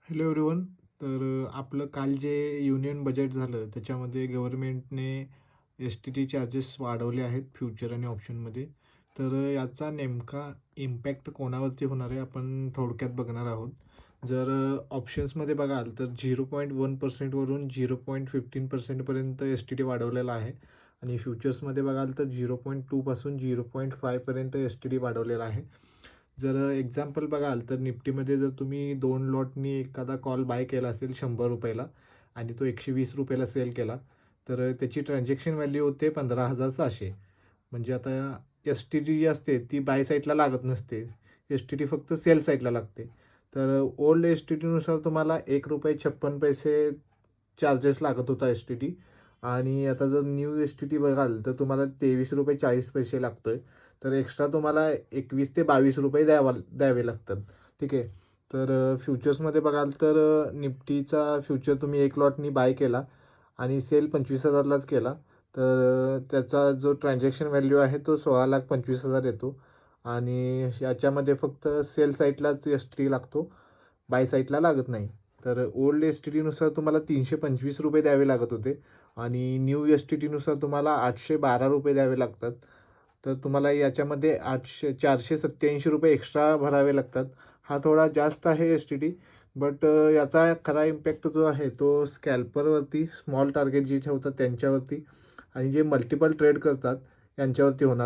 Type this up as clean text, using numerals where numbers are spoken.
Hello everyone. आपलं काल जे युनियन बजेट झालं त्याच्यामध्ये गव्हर्नमेंटने एस-टी-टी चार्जेस वाढवले आहेत फ्युचर आणि ऑप्शनमध्ये. याचा नेमका इम्पॅक्ट कोणावरती होणार आहे आपण थोडक्यात बघणार आहोत. ऑप्शन्समध्ये बघाल तर 0.1% 0.15% एस-टी-टी वाढवलेला आहे आणि फ्युचर्समध्ये बघाल तर 0.2 पासून 0.5 एस-टी-टी वाढवलेला आहे. एक्झाम्पल बघाल तर निफ्टीमध्ये जर तुम्ही 2 लॉटनी एखादा कॉल बाय केला असेल ₹100 आणि तो ₹120 सेल केला, तर त्याची ट्रान्झॅक्शन व्हॅल्यू होते 15,600. म्हणजे आता एस-टी-टी जी असते ती बाय साईडला लागत नसते. एस-टी-टी फक्त सेल साईडला लागते. ओल्ड एस-टी-टीनुसार तुम्हाला ₹1.56 चार्जेस लागत होता एस-टी-टी आणि आता जर न्यू एस-टी-टी बघाल तर तुम्हाला ₹23.40 लागतोय. एक्स्ट्रा तुम्हाला ₹21 ते ₹22 द्यावे लागतात. ठीक आहे. फ्युचर्समध्ये बघाल तर निफ्टीचा फ्युचर तुम्ही 1 लॉटनी बाय केला आणि सेल 25,000लाच केला, त्याचा जो ट्रान्झॅक्शन व्हॅल्यू आहे तो 16,25,000 येतो आणि याच्यामध्ये फक्त सेल साईडलाच एस-टी-टी लागतो, बाय साईडला लागत नाही. ओल्ड एस-टी-टीनुसार तुम्हाला ₹325 द्यावे लागत होते आणि न्यू एस-टी-टीनुसार तुम्हाला ₹812 द्यावे लागतात. तुम्हाला याच्यामध्ये ₹487 एक्स्ट्रा भरावे लागतात. हा थोडा जास्त आहे एस-टी-टी, याचा खरा इम्पॅक्ट जो आहे तो स्कॅल्परवरती, स्मॉल टार्गेट जे ठेवतात त्यांच्यावरती आणि जे मल्टिपल ट्रेड करतात यांच्यावरती होणार